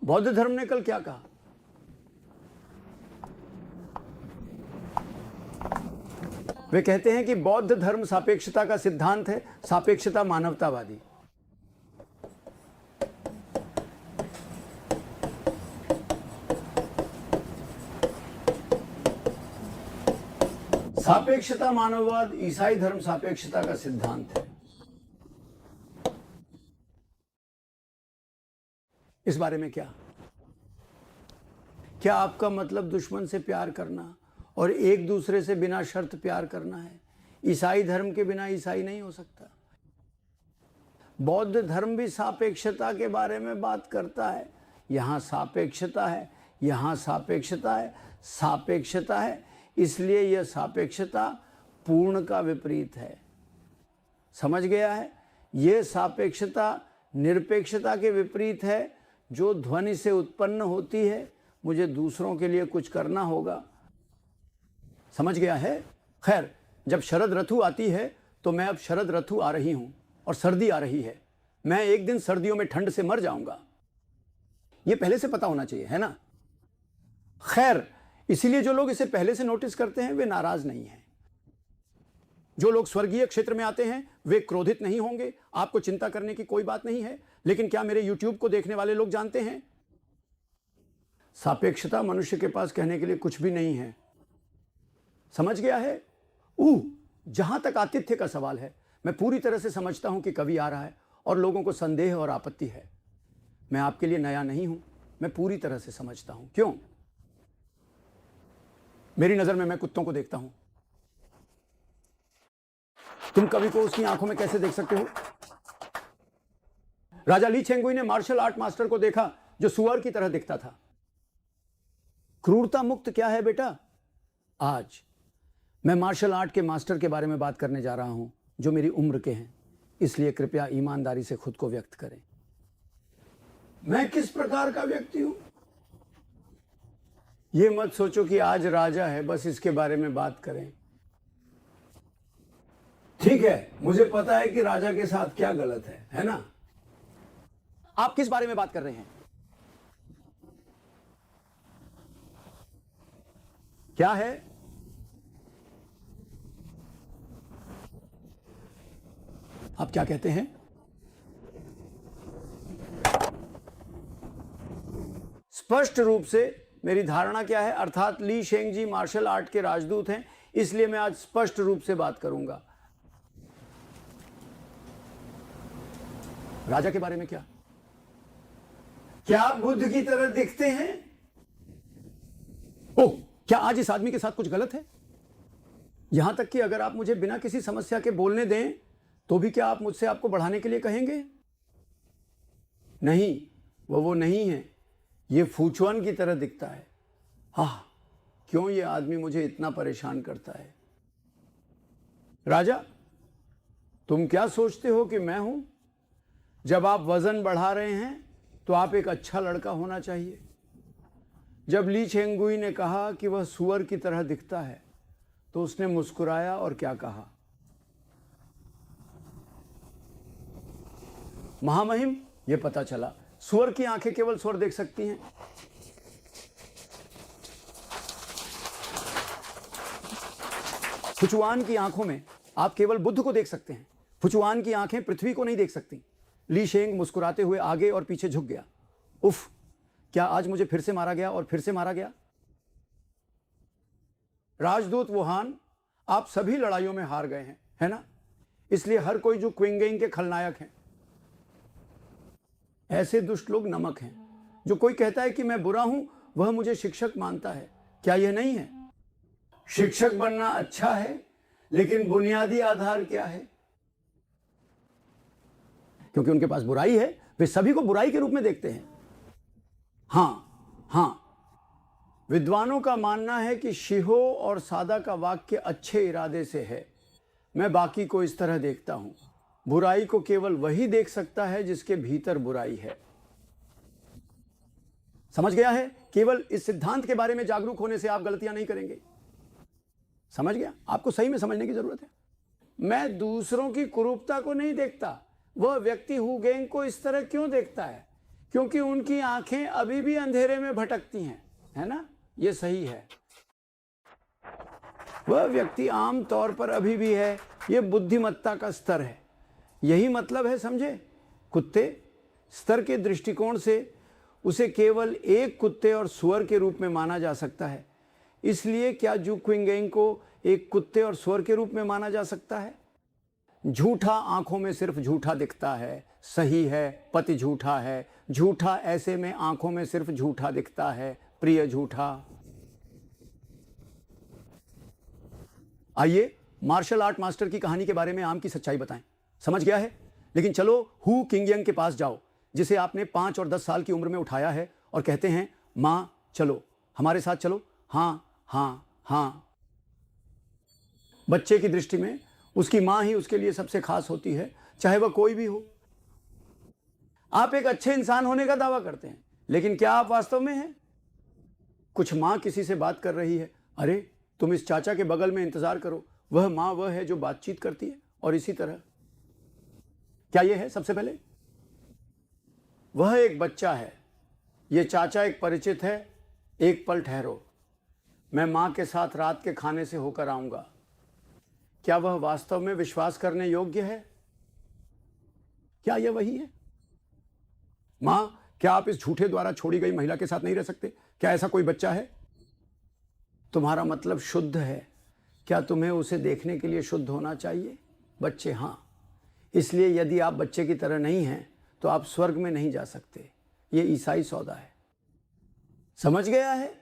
बौद्ध धर्म ने कल क्या कहा? वे कहते हैं कि बौद्ध धर्म सापेक्षता का सिद्धांत है, सापेक्षता मानवतावादी। सापेक्षता मानववाद ईसाई धर्म सापेक्षता का सिद्धांत है। इस बारे में क्या आपका मतलब दुश्मन से प्यार करना और एक दूसरे से बिना शर्त प्यार करना है? ईसाई धर्म के बिना ईसाई नहीं हो सकता। बौद्ध धर्म भी सापेक्षता के बारे में बात करता है। यहां सापेक्षता है, यहां सापेक्षता है, सापेक्षता है, इसलिए यह सापेक्षता पूर्ण का विपरीत है। समझ गया है? यह सापेक्षता निरपेक्षता के विपरीत है जो ध्वनि से उत्पन्न होती है। मुझे दूसरों के लिए कुछ करना होगा। समझ गया है? खैर, जब शरद ऋतु आती है तो मैं अब शरद ऋतु आ रही हूं और सर्दी आ रही है। मैं एक दिन सर्दियों में ठंड से मर जाऊंगा। यह पहले से पता होना चाहिए, है ना? खैर, इसीलिए जो लोग इसे पहले से नोटिस करते हैं वे नाराज नहीं हैं। जो लोग स्वर्गीय क्षेत्र में आते हैं वे क्रोधित नहीं होंगे। आपको चिंता करने की कोई बात नहीं है। लेकिन क्या मेरे YouTube को देखने वाले लोग जानते हैं सापेक्षता मनुष्य के पास कहने के लिए कुछ भी नहीं है? समझ गया है? जहां तक आतिथ्य का सवाल है, मैं पूरी तरह से समझता हूं कि कवि आ रहा है और लोगों को संदेह और आपत्ति है। मैं आपके लिए नया नहीं हूं, मैं पूरी तरह से समझता हूं। क्यों? मेरी नजर में मैं कुत्तों को देखता हूं। तुम कवि को उसकी आंखों में कैसे देख सकते हो? राजा ली चेंगुई ने मार्शल आर्ट मास्टर को देखा जो सुअर की तरह दिखता था। क्रूरता मुक्त क्या है बेटा? आज मैं मार्शल आर्ट के मास्टर के बारे में बात करने जा रहा हूं जो मेरी उम्र के हैं। इसलिए कृपया ईमानदारी से खुद को व्यक्त करें। मैं किस प्रकार का व्यक्ति हूं? यह मत सोचो कि आज राजा है बस इसके बारे में बात करें। ठीक है, मुझे पता है कि राजा के साथ क्या गलत है ना? आप किस बारे में बात कर रहे हैं? क्या है? आप क्या कहते हैं? स्पष्ट रूप से मेरी धारणा क्या है, अर्थात ली शेंग जी मार्शल आर्ट के राजदूत हैं, इसलिए मैं आज स्पष्ट रूप से बात करूंगा। राजा के बारे में क्या आप बुद्ध की तरह दिखते हैं? ओह, क्या आज इस आदमी के साथ कुछ गलत है? यहां तक कि अगर आप मुझे बिना किसी समस्या के बोलने दें तो भी क्या आप मुझसे आपको बढ़ाने के लिए कहेंगे? नहीं, वो नहीं है। ये फूचुआन की तरह दिखता है। क्यों ये आदमी मुझे इतना परेशान करता है? राजा, तुम क्या सोचते हो कि मैं हूं? जब आप वजन बढ़ा रहे हैं तो आप एक अच्छा लड़का होना चाहिए। जब ली चेंगुई ने कहा कि वह सुअर की तरह दिखता है तो उसने मुस्कुराया और क्या कहा? महामहिम, यह पता चला सुअर की आंखें केवल सुअर देख सकती हैं। फुचुआन की आंखों में आप केवल बुद्ध को देख सकते हैं। फुचुआन की आंखें पृथ्वी को नहीं देख सकती। ली शेंग मुस्कुराते हुए आगे और पीछे झुक गया। उफ, क्या आज मुझे फिर से मारा गया और फिर से मारा गया? राजदूत वुहान, आप सभी लड़ाइयों में हार गए हैं, है ना? इसलिए हर कोई जो क्विंगेंग के खलनायक हैं। ऐसे दुष्ट लोग नमक हैं। जो कोई कहता है कि मैं बुरा हूं वह मुझे शिक्षक मानता है। क्या यह नहीं है? शिक्षक बनना अच्छा है, लेकिन बुनियादी आधार क्या है? क्योंकि उनके पास बुराई है, वे सभी को बुराई के रूप में देखते हैं। हां, विद्वानों का मानना है कि शिहो और सादा का वाक्य अच्छे इरादे से है। मैं बाकी को इस तरह देखता हूं। बुराई को केवल वही देख सकता है जिसके भीतर बुराई है। समझ गया है? केवल इस सिद्धांत के बारे में जागरूक होने से आप गलतियां नहीं करेंगे। समझ गया? आपको सही में समझने की जरूरत है। मैं दूसरों की कुरूपता को नहीं देखता। वह व्यक्ति हुगेंग को इस तरह क्यों देखता है? क्योंकि उनकी आंखें अभी भी अंधेरे में भटकती हैं, है ना? ये सही है। वह व्यक्ति आम तौर पर अभी भी है, ये बुद्धिमत्ता का स्तर है। यही मतलब है, समझे? कुत्ते स्तर के दृष्टिकोण से उसे केवल एक कुत्ते और सुअर के रूप में माना जा सकता है। इसलिए क्या जू क्विंगेंग को एक कुत्ते और सुअर के रूप में माना जा सकता है? झूठा आंखों में सिर्फ झूठा दिखता है, सही है, पति झूठा है, झूठा ऐसे में आंखों में सिर्फ झूठा दिखता है, प्रिय झूठा। आइए मार्शल आर्ट मास्टर की कहानी के बारे में आम की सच्चाई बताएं। समझ गया है? लेकिन चलो हु किंगयंग के पास जाओ, जिसे आपने 5 और 10 साल की उम्र में उठाया है और कहते हैं, माँ चलो हमारे साथ चलो। हाँ हाँ हाँ। बच्चे की दृष्टि में उसकी माँ ही उसके लिए सबसे खास होती है, चाहे वह कोई भी हो। आप एक अच्छे इंसान होने का दावा करते हैं, लेकिन क्या आप वास्तव में हैं? कुछ माँ किसी से बात कर रही है, अरे तुम इस चाचा के बगल में इंतजार करो, वह माँ वह है जो बातचीत करती है, और इसी तरह। क्या यह है? सबसे पहले वह एक बच्चा है, ये चाचा एक परिचित है, एक पल ठहरो, मैं माँ के साथ रात के खाने से होकर आऊंगा। क्या वह वास्तव में विश्वास करने योग्य है? क्या यह वही है? माँ, क्या आप इस झूठे द्वारा छोड़ी गई महिला के साथ नहीं रह सकते? क्या ऐसा कोई बच्चा है? तुम्हारा मतलब शुद्ध है। क्या तुम्हें उसे देखने के लिए शुद्ध होना चाहिए? बच्चे, हाँ। इसलिए यदि आप बच्चे की तरह नहीं हैं तो आप स्वर्ग में नहीं जा सकते। ये ईसाई सौदा है। समझ गया है?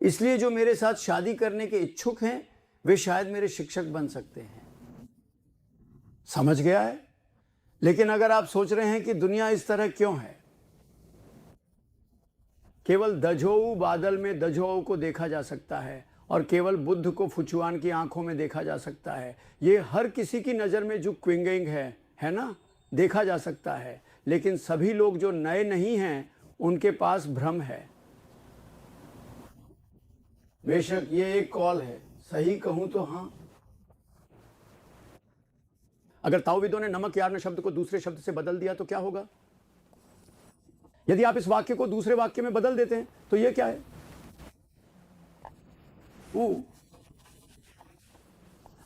इसलिए जो मेरे साथ शादी करने के इच्छुक हैं वे शायद मेरे शिक्षक बन सकते हैं। समझ गया है? लेकिन अगर आप सोच रहे हैं कि दुनिया इस तरह क्यों है, केवल दझोऊ बादल में दझोऊ को देखा जा सकता है और केवल बुद्ध को फुचुआन की आंखों में देखा जा सकता है। ये हर किसी की नज़र में जो क्विंगेंग है ना, देखा जा सकता है। लेकिन सभी लोग जो नए नहीं हैं उनके पास भ्रम है। बेशक ये एक कॉल है, सही कहूं तो हाँ। अगर ताओविदों ने नमक यार्न शब्द को दूसरे शब्द से बदल दिया तो क्या होगा? यदि आप इस वाक्य को दूसरे वाक्य में बदल देते हैं तो ये क्या है?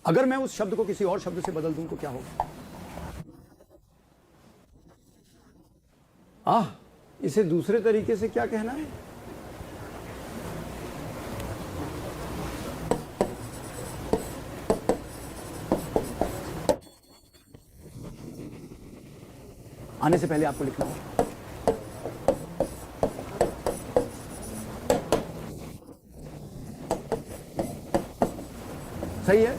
अगर मैं उस शब्द को किसी और शब्द से बदल दूं तो क्या होगा? इसे दूसरे तरीके से क्या कहना है? आने से पहले आपको लिखना होगा। सही है?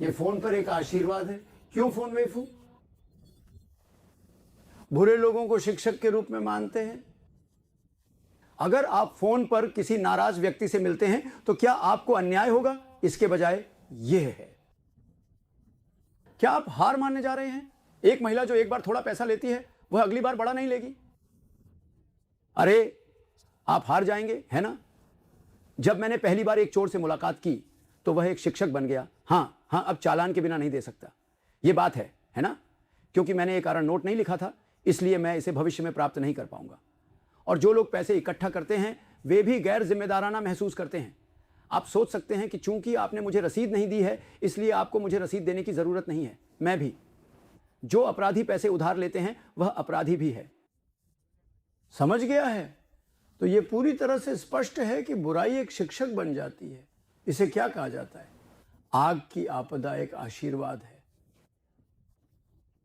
ये फोन पर एक आशीर्वाद है। क्यों फोन वेफू? बुरे लोगों को शिक्षक के रूप में मानते हैं। अगर आप फोन पर किसी नाराज व्यक्ति से मिलते हैं तो क्या आपको अन्याय होगा? इसके बजाय यह है। क्या आप हार मानने जा रहे हैं? एक महिला जो एक बार थोड़ा पैसा लेती है वह अगली बार बड़ा नहीं लेगी। अरे आप हार जाएंगे, है ना? जब मैंने पहली बार एक चोर से मुलाकात की तो वह एक शिक्षक बन गया। हाँ, अब चालान के बिना नहीं दे सकता। यह बात है ना? क्योंकि मैंने एक कारण नोट नहीं लिखा था, इसलिए मैं इसे भविष्य में प्राप्त नहीं कर पाऊंगा। और जो लोग पैसे इकट्ठा करते हैं वे भी गैर जिम्मेदाराना महसूस करते हैं। आप सोच सकते हैं कि चूंकि आपने मुझे रसीद नहीं दी है इसलिए आपको मुझे रसीद देने की जरूरत नहीं है। मैं भी। जो अपराधी पैसे उधार लेते हैं वह अपराधी भी है। समझ गया है? तो यह पूरी तरह से स्पष्ट है कि बुराई एक शिक्षक बन जाती है। इसे क्या कहा जाता है? आग की आपदा एक आशीर्वाद है।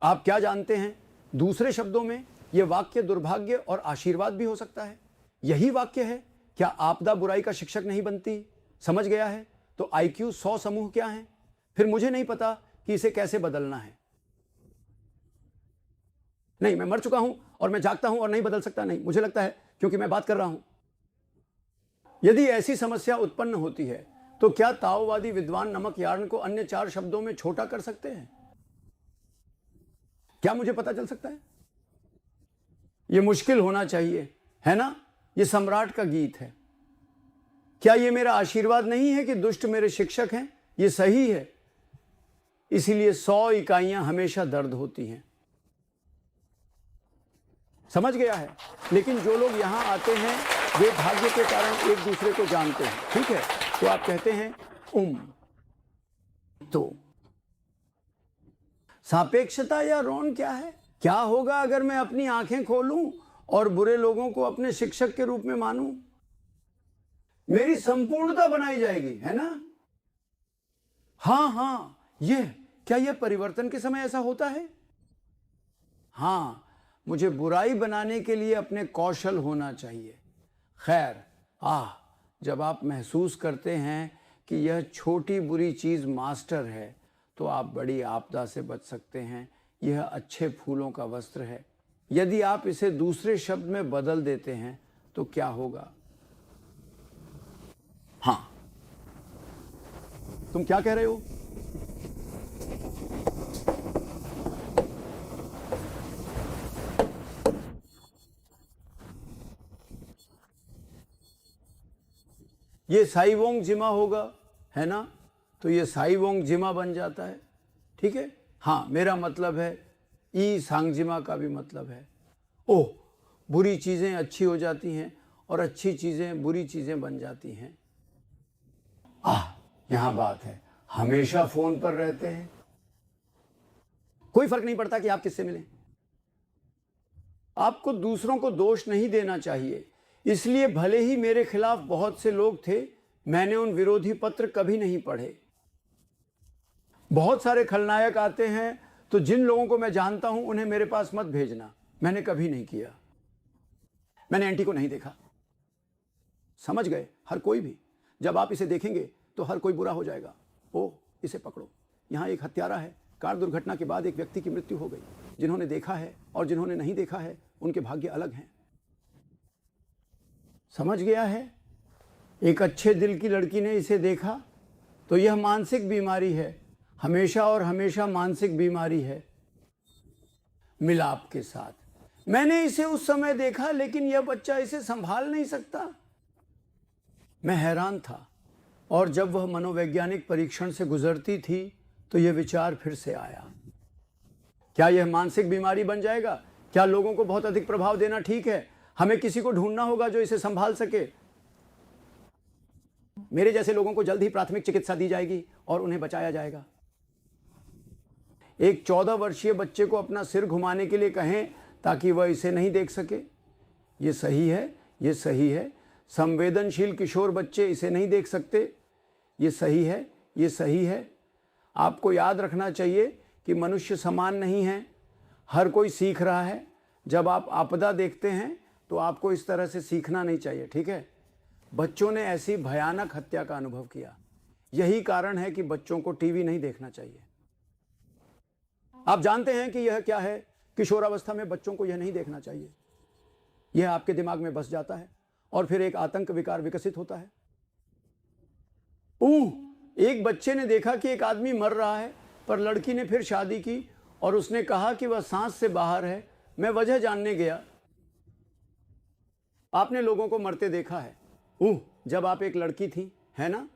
आप क्या जानते हैं? दूसरे शब्दों में यह वाक्य दुर्भाग्य और आशीर्वाद भी हो सकता है। यही वाक्य है। क्या आपदा बुराई का शिक्षक नहीं बनती? समझ गया है? तो IQ 100 समूह क्या है? फिर मुझे नहीं पता कि इसे कैसे बदलना है। नहीं, मैं मर चुका हूं और मैं जागता हूं और नहीं बदल सकता। नहीं, मुझे लगता है क्योंकि मैं बात कर रहा हूं। यदि ऐसी समस्या उत्पन्न होती है तो क्या ताओवादी विद्वान नमक यार्न को अन्य 4 शब्दों में छोटा कर सकते हैं? क्या मुझे पता चल सकता है? यह मुश्किल होना चाहिए, है ना? यह सम्राट का गीत है। क्या यह मेरा आशीर्वाद नहीं है कि दुष्ट मेरे शिक्षक हैं? यह सही है। इसीलिए 100 इकाइयां हमेशा दर्द होती हैं। समझ गया है? लेकिन जो लोग यहां आते हैं वे भाग्य के कारण एक दूसरे को जानते हैं, ठीक है? तो आप कहते हैं तो सापेक्षता या रौन क्या है? क्या होगा अगर मैं अपनी आंखें खोलूं और बुरे लोगों को अपने शिक्षक के रूप में मानूं? मेरी संपूर्णता बनाई जाएगी, है ना? हाँ, क्या यह परिवर्तन के समय ऐसा होता है? हाँ, मुझे बुराई बनाने के लिए अपने कौशल होना चाहिए। खैर, जब आप महसूस करते हैं कि यह छोटी बुरी चीज मास्टर है, तो आप बड़ी आपदा से बच सकते हैं। यह अच्छे फूलों का वस्त्र है। यदि आप इसे दूसरे शब्द में बदल देते हैं तो क्या होगा? हाँ, तुम क्या कह रहे हो? ये साइवोंग जिमा होगा, है ना? तो ये साइवोंग जिमा बन जाता है, ठीक है? हाँ, मेरा मतलब है ई सांगजिमा का भी मतलब है। ओह, बुरी चीजें अच्छी हो जाती हैं और अच्छी चीजें बुरी चीजें बन जाती हैं। यहां बात है, हमेशा फोन पर रहते हैं, कोई फर्क नहीं पड़ता कि आप किससे मिलें। आपको दूसरों को दोष नहीं देना चाहिए। इसलिए भले ही मेरे खिलाफ बहुत से लोग थे, मैंने उन विरोधी पत्र कभी नहीं पढ़े। बहुत सारे खलनायक आते हैं, तो जिन लोगों को मैं जानता हूं उन्हें मेरे पास मत भेजना। मैंने कभी नहीं किया। मैंने एंटी को नहीं देखा। समझ गए? हर कोई भी। जब आप इसे देखेंगे तो हर कोई बुरा हो जाएगा। ओह, इसे पकड़ो, यहां एक हत्यारा है। कार दुर्घटना के बाद एक व्यक्ति की मृत्यु हो गई। जिन्होंने देखा है और जिन्होंने नहीं देखा है, उनके भाग्य अलग हैं। समझ गया है? एक अच्छे दिल की लड़की ने इसे देखा, तो यह मानसिक बीमारी है। हमेशा और हमेशा मानसिक बीमारी है, मिलाप के साथ। मैंने इसे उस समय देखा, लेकिन यह बच्चा इसे संभाल नहीं सकता। मैं हैरान था, और जब वह मनोवैज्ञानिक परीक्षण से गुजरती थी तो यह विचार फिर से आया, क्या यह मानसिक बीमारी बन जाएगा? क्या लोगों को बहुत अधिक प्रभाव देना ठीक है? हमें किसी को ढूंढना होगा जो इसे संभाल सके। मेरे जैसे लोगों को जल्द ही प्राथमिक चिकित्सा दी जाएगी और उन्हें बचाया जाएगा। एक 14 वर्षीय बच्चे को अपना सिर घुमाने के लिए कहें ताकि वह इसे नहीं देख सके। ये सही है, ये सही है। संवेदनशील किशोर बच्चे इसे नहीं देख सकते। ये सही है, ये सही है। आपको याद रखना चाहिए कि मनुष्य समान नहीं है। हर कोई सीख रहा है। जब आप आपदा देखते हैं तो आपको इस तरह से सीखना नहीं चाहिए, ठीक है? बच्चों ने ऐसी भयानक हत्या का अनुभव किया। यही कारण है कि बच्चों को टीवी नहीं देखना चाहिए। आप जानते हैं कि यह क्या है? किशोरावस्था में बच्चों को यह नहीं देखना चाहिए। यह आपके दिमाग में बस जाता है और फिर एक आतंक विकार विकसित होता है। एक बच्चे ने देखा कि एक आदमी मर रहा है, पर लड़की ने फिर शादी की और उसने कहा कि वह सांस से बाहर है। मैं वजह जानने गया। आपने लोगों को मरते देखा है, जब आप एक लड़की थी, है ना?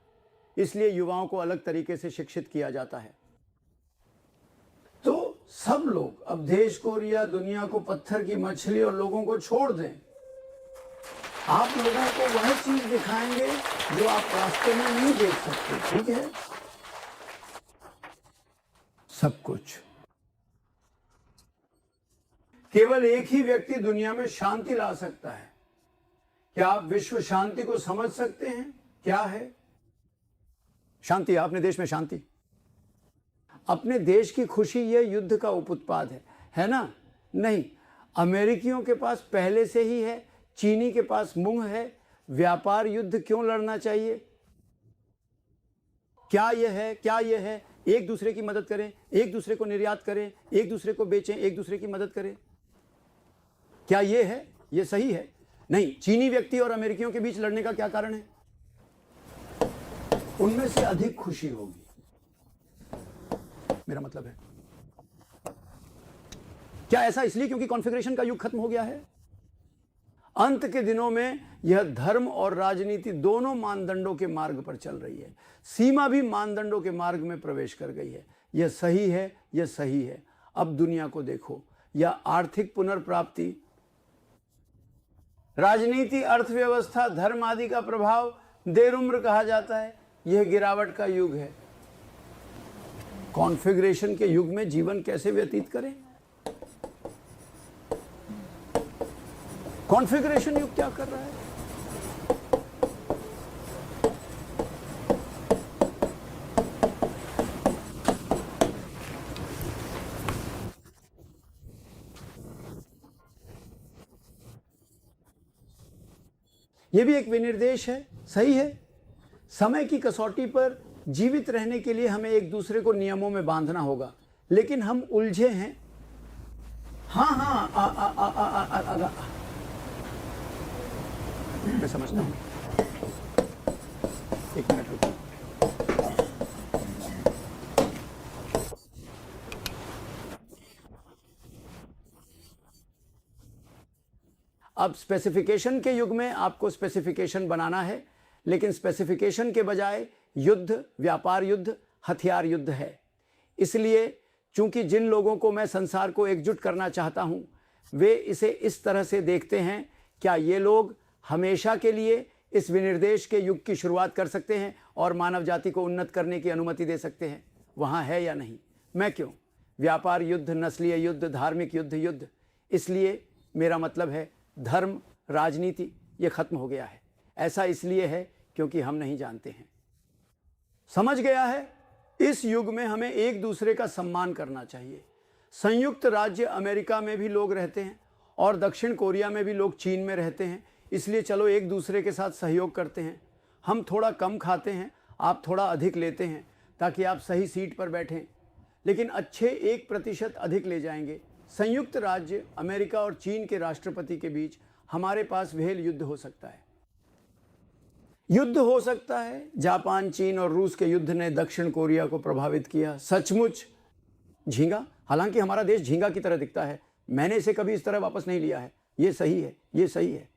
इसलिए युवाओं को अलग तरीके से शिक्षित किया जाता है। तो सब लोग अब देश को या दुनिया को पत्थर की मछली और लोगों को छोड़ दें। आप लोगों को वह चीज दिखाएंगे जो आप रास्ते में नहीं देख सकते, ठीक है? सब कुछ। केवल एक ही व्यक्ति दुनिया में शांति ला सकता है। क्या आप विश्व शांति को समझ सकते हैं? क्या है शांति? अपने देश में शांति, अपने देश की खुशी, यह युद्ध का उपउत्पाद है ना? नहीं, अमेरिकियों के पास पहले से ही है, चीनी के पास मुंह है। व्यापार युद्ध क्यों लड़ना चाहिए? क्या यह है? एक दूसरे की मदद करें, एक दूसरे को निर्यात करें, एक दूसरे को बेचें, एक दूसरे की मदद करें। क्या यह है? यह सही है? नहीं। चीनी व्यक्ति और अमेरिकियों के बीच लड़ने का क्या कारण है? उनमें से अधिक खुशी होगी, मेरा मतलब है। क्या ऐसा इसलिए क्योंकि कॉन्फ़िगरेशन का युग खत्म हो गया है? अंत के दिनों में यह धर्म और राजनीति दोनों मानदंडों के मार्ग पर चल रही है। सीमा भी मानदंडों के मार्ग में प्रवेश कर गई है। यह सही है, यह सही है। अब दुनिया को देखो, यह आर्थिक पुनर्प्राप्ति, राजनीति, अर्थव्यवस्था, धर्म आदि का प्रभाव देर उम्र कहा जाता है। यह गिरावट का युग है। कॉन्फ़िगरेशन के युग में जीवन कैसे व्यतीत करें? कॉन्फ़िगरेशन युग क्या कर रहा है? यह भी एक विनिर्देश है, सही है। समय की कसौटी पर जीवित रहने के लिए हमें एक दूसरे को नियमों में बांधना होगा, लेकिन हम उलझे हैं। मैं समझता हूं। एक मिनट रुको। अब स्पेसिफिकेशन के युग में आपको स्पेसिफिकेशन बनाना है, लेकिन स्पेसिफिकेशन के बजाय युद्ध, व्यापार युद्ध, हथियार युद्ध है। इसलिए चूंकि जिन लोगों को मैं संसार को एकजुट करना चाहता हूं, वे इसे इस तरह से देखते हैं, क्या ये लोग हमेशा के लिए इस विनिर्देश के युग की शुरुआत कर सकते हैं और मानव जाति को उन्नत करने की अनुमति दे सकते हैं? वहाँ है या नहीं? मैं क्यों? व्यापार युद्ध, नस्लीय युद्ध, धार्मिक युद्ध, युद्ध। इसलिए मेरा मतलब है धर्म, राजनीति ये खत्म हो गया है। ऐसा इसलिए है क्योंकि हम नहीं जानते हैं। समझ गया है? इस युग में हमें एक दूसरे का सम्मान करना चाहिए। संयुक्त राज्य अमेरिका में भी लोग रहते हैं और दक्षिण कोरिया में भी लोग चीन में रहते हैं। इसलिए चलो एक दूसरे के साथ सहयोग करते हैं। हम थोड़ा कम खाते हैं, आप थोड़ा अधिक लेते हैं, ताकि आप सही सीट पर बैठें, लेकिन अच्छे 1% अधिक ले जाएंगे। संयुक्त राज्य अमेरिका और चीन के राष्ट्रपति के बीच हमारे पास वेल युद्ध हो सकता है। युद्ध हो सकता है। जापान, चीन और रूस के युद्ध ने दक्षिण कोरिया को प्रभावित किया। सचमुच झींगा, हालांकि हमारा देश झींगा की तरह दिखता है, मैंने इसे कभी इस तरह वापस नहीं लिया है। ये सही है, ये सही है।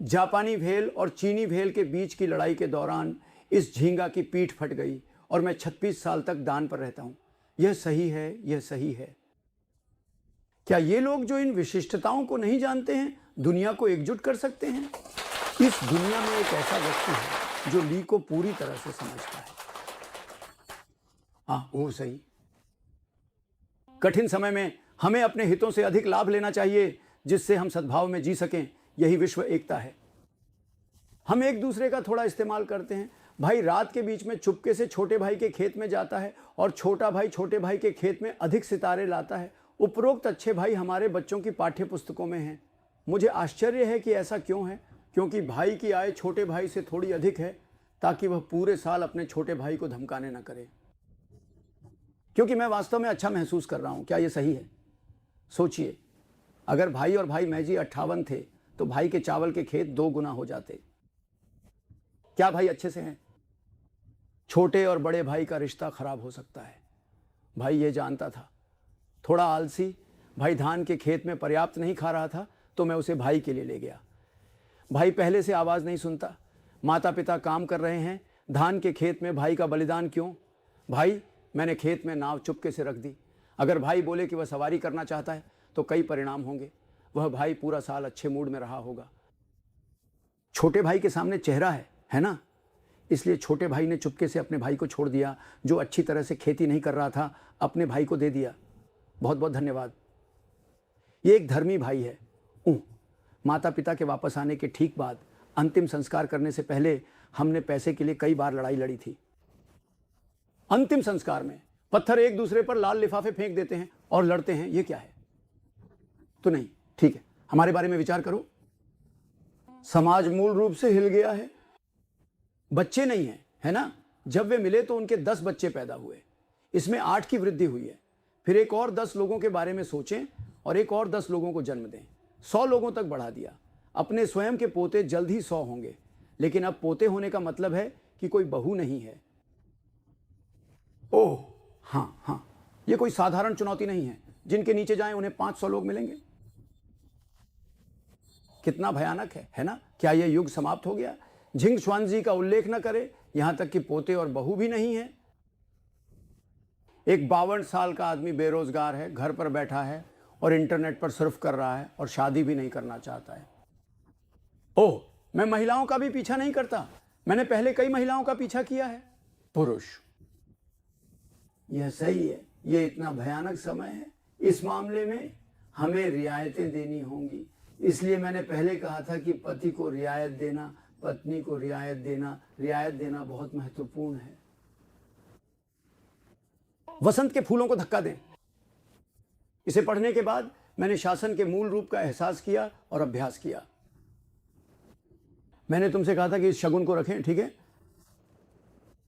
जापानी भेल और चीनी भेल के बीच की लड़ाई के दौरान इस झींगा की पीठ फट गई और मैं 36 साल तक दान पर रहता हूं। यह सही है, यह सही है। क्या ये लोग जो इन विशिष्टताओं को नहीं जानते हैं, दुनिया को एकजुट कर सकते हैं? इस दुनिया में एक ऐसा व्यक्ति है जो ली को पूरी तरह से समझता है। हाँ, वो सही। कठिन समय में हमें अपने हितों से अधिक लाभ लेना चाहिए, जिससे हम सद्भाव में जी सकें। यही विश्व एकता है। हम एक दूसरे का थोड़ा इस्तेमाल करते हैं। भाई रात के बीच में चुपके से छोटे भाई के खेत में जाता है और छोटा भाई छोटे भाई के खेत में अधिक सितारे लाता है। उपरोक्त अच्छे भाई हमारे बच्चों की पाठ्य पुस्तकों में हैं। मुझे आश्चर्य है कि ऐसा क्यों है, क्योंकि भाई की आय छोटे भाई से थोड़ी अधिक है, ताकि वह पूरे साल अपने छोटे भाई को धमकाने न करे। क्योंकि मैं वास्तव में अच्छा महसूस कर रहा हूं। क्या यह सही है? सोचिए, अगर भाई और भाई मैजी 58 थे तो भाई के चावल के खेत 2 गुना हो जाते। क्या भाई अच्छे से हैं? छोटे और बड़े भाई का रिश्ता खराब हो सकता है। भाई ये जानता था। थोड़ा आलसी भाई धान के खेत में पर्याप्त नहीं खा रहा था, तो मैं उसे भाई के लिए ले गया। भाई पहले से आवाज़ नहीं सुनता। माता पिता काम कर रहे हैं, धान के खेत में भाई का बलिदान क्यों? भाई, मैंने खेत में नाव चुपके से रख दी। अगर भाई बोले कि वह सवारी करना चाहता है तो कई परिणाम होंगे। वह भाई पूरा साल अच्छे मूड में रहा होगा। छोटे भाई के सामने चेहरा है ना? इसलिए छोटे भाई ने चुपके से अपने भाई को छोड़ दिया, जो अच्छी तरह से खेती नहीं कर रहा था, अपने भाई को दे दिया। बहुत बहुत धन्यवाद। ये एक धर्मी भाई है। माता पिता के वापस आने के ठीक बाद अंतिम संस्कार करने से पहले हमने पैसे के लिए कई बार लड़ाई लड़ी थी। अंतिम संस्कार में पत्थर एक दूसरे पर लाल लिफाफे फेंक देते हैं और लड़ते हैं। ये क्या है? तो नहीं, ठीक है, हमारे बारे में विचार करो। समाज मूल रूप से हिल गया है। बच्चे नहीं हैं, है ना? जब वे मिले तो उनके 10 बच्चे पैदा हुए। इसमें 8 की वृद्धि हुई है। फिर एक और 10 लोगों के बारे में सोचें और एक और 10 लोगों को जन्म दें। 100 लोगों तक बढ़ा दिया। अपने स्वयं के पोते जल्द ही 100 होंगे। लेकिन अब पोते होने का मतलब है कि कोई बहू नहीं है। ओह हाँ, ये कोई साधारण चुनौती नहीं है। जिनके नीचे जाएं उन्हें 500 लोग मिलेंगे। कितना भयानक है ना? क्या यह युग समाप्त हो गया? झिंग श्वानजी का उल्लेख न करे, यहां तक कि पोते और बहू भी नहीं है। एक 52 साल का आदमी बेरोजगार है, घर पर बैठा है और इंटरनेट पर सर्फ कर रहा है और शादी भी नहीं करना चाहता है। ओह, मैं महिलाओं का भी पीछा नहीं करता, मैंने पहले कई महिलाओं का पीछा किया है। पुरुष, यह सही है, यह इतना भयानक समय है, इस मामले में हमें रियायतें देनी होंगी। इसलिए मैंने पहले कहा था कि पति को रियायत देना, पत्नी को रियायत देना बहुत महत्वपूर्ण है। वसंत के फूलों को धक्का दें। इसे पढ़ने के बाद मैंने शासन के मूल रूप का एहसास किया और अभ्यास किया। मैंने तुमसे कहा था कि इस शगुन को रखें, ठीक है?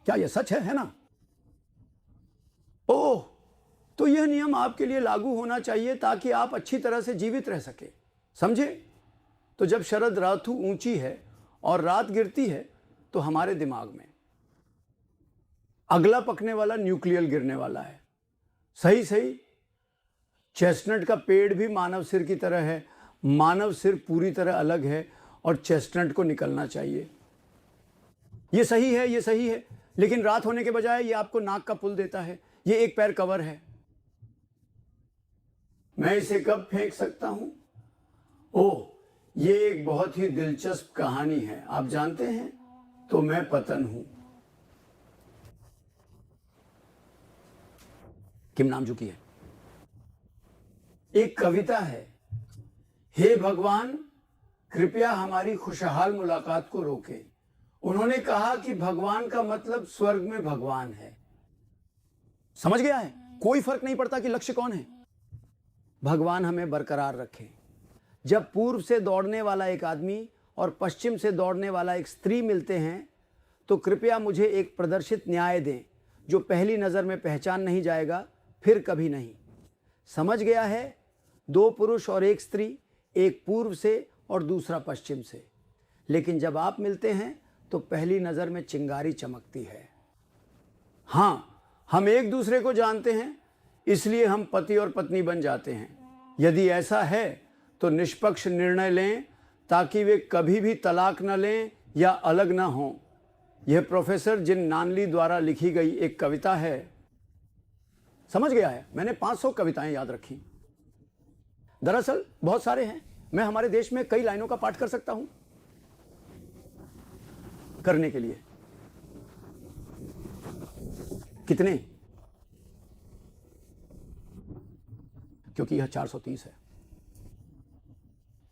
क्या यह सच है ना? ओह, तो यह नियम आपके लिए लागू होना चाहिए ताकि आप अच्छी तरह से जीवित रह सके, समझे? तो जब शरद ऋतु ऊंची है और रात गिरती है तो हमारे दिमाग में अगला पकने वाला न्यूक्लियर गिरने वाला है। सही सही, चेस्टनट का पेड़ भी मानव सिर की तरह है, मानव सिर पूरी तरह अलग है और चेस्टनट को निकलना चाहिए। ये सही है, ये सही है, लेकिन रात होने के बजाय ये आपको नाक का पुल देता है। ये एक पैर कवर है, मैं इसे कब फेंक सकता हूं? ओह, ये एक बहुत ही दिलचस्प कहानी है, आप जानते हैं? तो मैं पतन हूं। किम नामजू की है। एक कविता है, हे भगवान कृपया हमारी खुशहाल मुलाकात को रोके। उन्होंने कहा कि भगवान का मतलब स्वर्ग में भगवान है। समझ गया है? कोई फर्क नहीं पड़ता कि लक्ष्य कौन है, भगवान हमें बरकरार रखे। जब पूर्व से दौड़ने वाला एक आदमी और पश्चिम से दौड़ने वाला एक स्त्री मिलते हैं तो कृपया मुझे एक प्रदर्शित न्याय दें जो पहली नज़र में पहचान नहीं जाएगा, फिर कभी नहीं। समझ गया है? दो पुरुष और एक स्त्री, एक पूर्व से और दूसरा पश्चिम से, लेकिन जब आप मिलते हैं तो पहली नज़र में चिंगारी चमकती है। हाँ, हम एक दूसरे को जानते हैं, इसलिए हम पति और पत्नी बन जाते हैं। यदि ऐसा है तो निष्पक्ष निर्णय लें ताकि वे कभी भी तलाक न लें या अलग न हों। यह प्रोफेसर जिन नानली द्वारा लिखी गई एक कविता है। समझ गया है? मैंने 500 कविताएं याद रखी। दरअसल बहुत सारे हैं, मैं हमारे देश में कई लाइनों का पाठ कर सकता हूं। करने के लिए कितने? क्योंकि यह 430 है।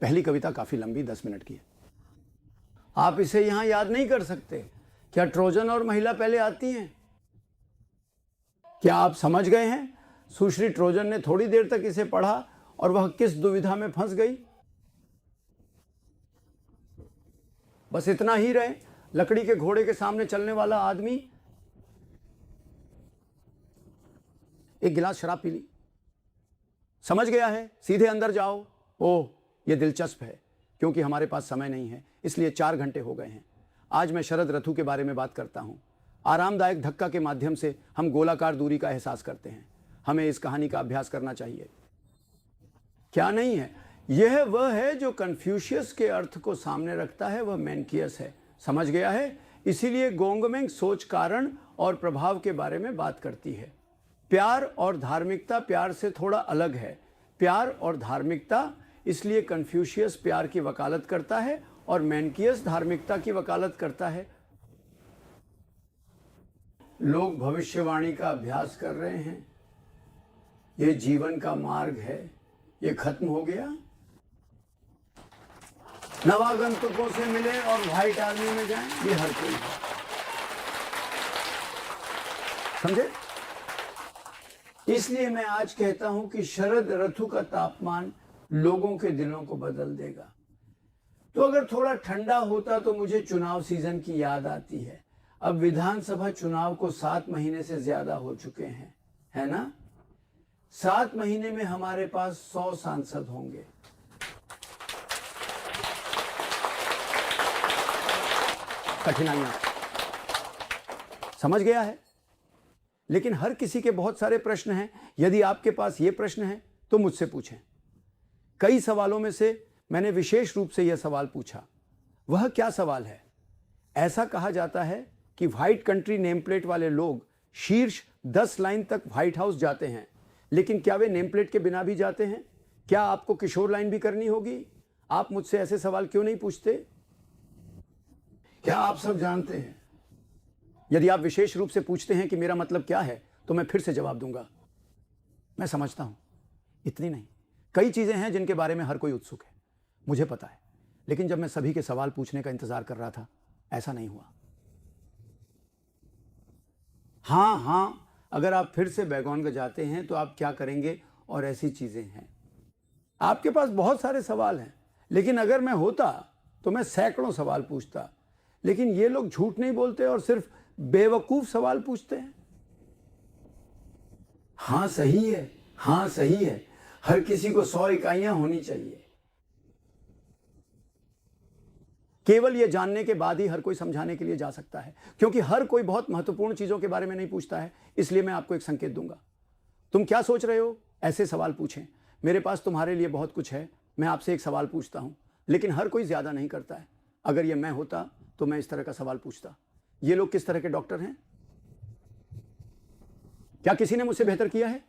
पहली कविता काफी लंबी, 10 मिनट की है। आप इसे यहां याद नहीं कर सकते? क्या ट्रोजन और महिला पहले आती हैं? क्या आप समझ गए हैं? सुश्री ट्रोजन ने थोड़ी देर तक इसे पढ़ा और वह किस दुविधा में फंस गई। बस इतना ही रहे, लकड़ी के घोड़े के सामने चलने वाला आदमी एक गिलास शराब पी ली। समझ गया है? सीधे अंदर जाओ। ओह, यह दिलचस्प है, क्योंकि हमारे पास समय नहीं है, इसलिए 4 घंटे हो गए हैं। आज मैं शरद ऋतु के बारे में बात करता हूं। आरामदायक धक्का के माध्यम से हम गोलाकार दूरी का एहसास करते हैं। हमें इस कहानी का अभ्यास करना चाहिए। क्या नहीं है? यह वह है जो कन्फ्यूशियस के अर्थ को सामने रखता है, वह मेनकियस है। समझ गया है? इसीलिए गोंगमेंग सोच कारण और प्रभाव के बारे में बात करती है। प्यार और धार्मिकता प्यार से थोड़ा अलग है। प्यार और धार्मिकता, इसलिए कन्फ्यूशियस प्यार की वकालत करता है और मेनकियस धार्मिकता की वकालत करता है। लोग भविष्यवाणी का अभ्यास कर रहे हैं। यह जीवन का मार्ग है, यह खत्म हो गया। नवागंतुकों से मिले और व्हाइट आर्मी में जाएं, ये हर कोई है। समझे? इसलिए मैं आज कहता हूं कि शरद ऋतु का तापमान लोगों के दिलों को बदल देगा। तो अगर थोड़ा ठंडा होता तो मुझे चुनाव सीजन की याद आती है। अब विधानसभा चुनाव को 7 महीने से ज्यादा हो चुके हैं, है ना? 7 महीने में हमारे पास 100 सांसद होंगे। कठिनाइयां, समझ गया है? लेकिन हर किसी के बहुत सारे प्रश्न हैं। यदि आपके पास ये प्रश्न है तो मुझसे पूछें। कई सवालों में से मैंने विशेष रूप से यह सवाल पूछा। वह क्या सवाल है? ऐसा कहा जाता है कि व्हाइट कंट्री नेम प्लेट वाले लोग शीर्ष 10 लाइन तक व्हाइट हाउस जाते हैं, लेकिन क्या वे नेम प्लेट के बिना भी जाते हैं? क्या आपको किशोर लाइन भी करनी होगी? आप मुझसे ऐसे सवाल क्यों नहीं पूछते? क्या आप सब जानते हैं? यदि आप विशेष रूप से पूछते हैं कि मेरा मतलब क्या है, तो मैं फिर से जवाब दूंगा, मैं समझता हूं। इतनी नहीं, कई चीजें हैं जिनके बारे में हर कोई उत्सुक है, मुझे पता है। लेकिन जब मैं सभी के सवाल पूछने का इंतजार कर रहा था, ऐसा नहीं हुआ। हां, अगर आप फिर से बैकग्राउंड में जाते हैं तो आप क्या करेंगे, और ऐसी चीजें हैं। आपके पास बहुत सारे सवाल हैं, लेकिन अगर मैं होता तो मैं सैकड़ों सवाल पूछता। लेकिन ये लोग झूठ नहीं बोलते और सिर्फ बेवकूफ सवाल पूछते हैं। हां सही है, हर किसी को 100 इकाइयां होनी चाहिए। केवल यह जानने के बाद ही हर कोई समझाने के लिए जा सकता है, क्योंकि हर कोई बहुत महत्वपूर्ण चीजों के बारे में नहीं पूछता है। इसलिए मैं आपको एक संकेत दूंगा। तुम क्या सोच रहे हो? ऐसे सवाल पूछें। मेरे पास तुम्हारे लिए बहुत कुछ है। मैं आपसे एक सवाल पूछता हूं, लेकिन हर कोई ज्यादा नहीं करता है। अगर यह मैं होता तो मैं इस तरह का सवाल पूछता। ये लोग किस तरह के डॉक्टर हैं? क्या किसी ने मुझसे बेहतर किया है?